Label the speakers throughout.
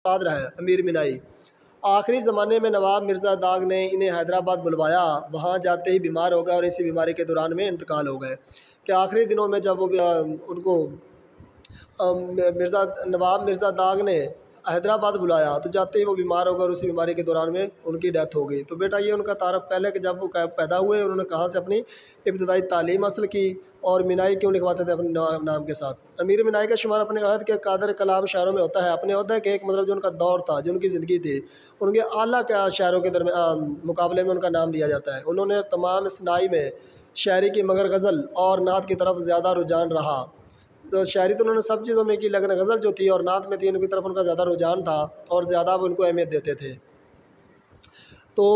Speaker 1: استاد رہے امیر مینائی۔ آخری زمانے میں نواب مرزا داغ نے انہیں حیدرآباد بلوایا، وہاں جاتے ہی بیمار ہو گئے اور اسی بیماری کے دوران میں انتقال ہو گئے کہ آخری دنوں میں جب وہ ان کو نواب مرزا داغ نے حیدرآباد بلایا تو جاتے ہی وہ بیمار ہو گئے اور اسی بیماری کے دوران میں ان کی ڈیتھ ہو گئی۔ تو بیٹا یہ ان کا تعارف پہلے کہ جب وہ پیدا ہوئے انہوں نے کہاں سے اپنی ابتدائی تعلیم حاصل کی اور مینائی کیوں لکھواتے تھے اپنے نام کے ساتھ۔ امیر مینائی کا شمار اپنے عہد کے قادر کلام شاعروں میں ہوتا ہے۔ اپنے عہدے کے ایک مطلب جو ان کا دور تھا، جو ان کی زندگی تھی، ان کے اعلیٰ شاعروں کے مقابلے میں ان کا نام لیا جاتا ہے۔ انہوں نے تمام صناعی میں شاعری کی مگر غزل اور نعت کی طرف زیادہ رجحان رہا۔ تو شاعری تو انہوں نے سب چیزوں میں کی، لیکن غزل جو تھی اور نعت میں تھی ان کی طرف ان کا زیادہ رجحان تھا اور زیادہ وہ ان کو اہمیت دیتے تھے۔ تو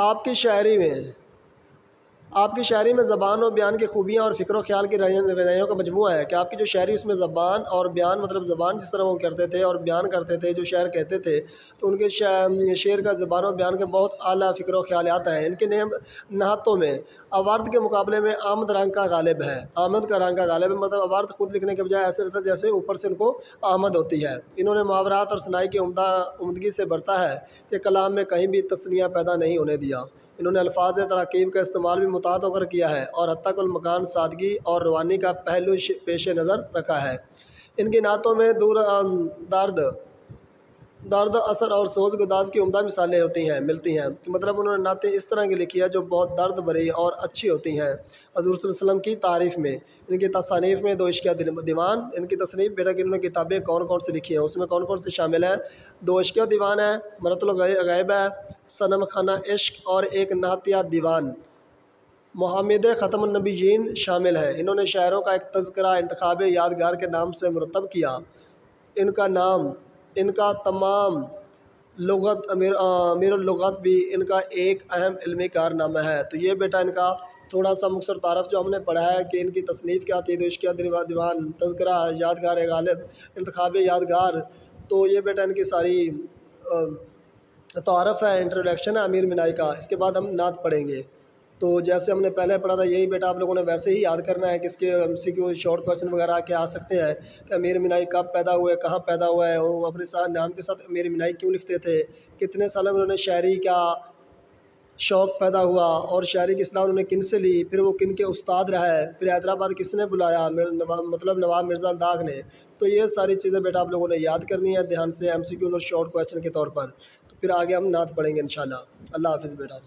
Speaker 1: آپ کی شاعری میں زبان و بیان کی خوبیاں اور فکر و خیال کی رہنمائیوں کا مجموعہ ہے کہ آپ کی جو شاعری اس میں زبان اور بیان مطلب زبان جس طرح وہ کرتے تھے اور بیان کرتے تھے، جو شعر کہتے تھے، تو ان کے شعر کا زبان و بیان کے بہت اعلیٰ فکر و خیالات ہیں۔ ان کے نحتوں میں آورد کے مقابلے میں آمد رنگ کا غالب ہے، آمد کا رنگ کا غالب ہے، مطلب آورد خود لکھنے کے بجائے ایسے رہتا ہے جیسے اوپر سے ان کو آمد ہوتی ہے۔ انہوں نے محاورات اور صناعی کی عمدگی سے برتا ہے کہ کلام میں کہیں بھی تصنیہ پیدا نہیں ہونے دیا۔ انہوں نے الفاظ تراکیب کا استعمال بھی متعدد ہو کر کیا ہے اور حتیٰ کہ المکان سادگی اور روانی کا پہلو پیش نظر رکھا ہے۔ ان کی نعتوں میں درد اثر اور سوز گداز کی عمدہ مثالیں ملتی ہیں، مطلب انہوں نے نعتیں اس طرح کی لکھی ہے جو بہت درد بھری اور اچھی ہوتی ہیں حضور صلی اللہ علیہ وسلم کی تعریف میں۔ ان کی تصانیف میں 2 عشقیہ دیوان، ان کی تصنیف بیٹا کہ انہوں نے کتابیں کون کون سی لکھی ہیں، اس میں کون کون سی شامل ہیں؟ 2 عشقیہ دیوان ہے، مرۃ الغیب ہے، صنم خانہ عشق اور ایک نعتیہ دیوان محمد ختم النبیین شامل ہے۔ انہوں نے شاعروں کا ایک تذکرہ انتخاب یادگار کے نام سے مرتب کیا۔ ان کا تمام لغت امیر اللغت بھی ان کا ایک اہم علمی کارنامہ ہے۔ تو یہ بیٹا ان کا تھوڑا سا مختصر تعارف جو ہم نے پڑھا ہے کہ ان کی تصنیف کیا تھی، 2 عشقیہ دیوان، تذکرہ یادگار غالب، انتخاب یادگار۔ تو یہ بیٹا ان کی ساری تعارف ہے، انٹروڈکشن ہے امیر مینائی کا۔ اس کے بعد ہم نعت پڑھیں گے۔ تو جیسے ہم نے پہلے پڑھا تھا یہی بیٹا آپ لوگوں نے ویسے ہی یاد کرنا ہے کہ اس کے MCQ شارٹ کویشچن وغیرہ کے آ سکتے ہیں کہ امیر مینائی کب پیدا ہوئے، کہاں پیدا ہوا ہے، اور وہ اپنے ساتھ نام کے ساتھ امیر مینائی کیوں لکھتے تھے، کتنے سال میں انہوں نے شاعری کا شوق پیدا ہوا اور شاعری کی اصلاح انہوں نے کن سے لی، پھر وہ کن کے استاد رہے، پھر حیدرآباد کس نے بلایا، مطلب نواب مرزا داغ نے۔ تو یہ ساری چیزیں بیٹا آپ لوگوں نے یاد کرنی ہے دھیان سے، MCQ اور شارٹ کویشچن کے طور پر۔ تو پھر آگے ہم نعت پڑھیں گے انشاءاللہ۔ اللہ حافظ بیٹا۔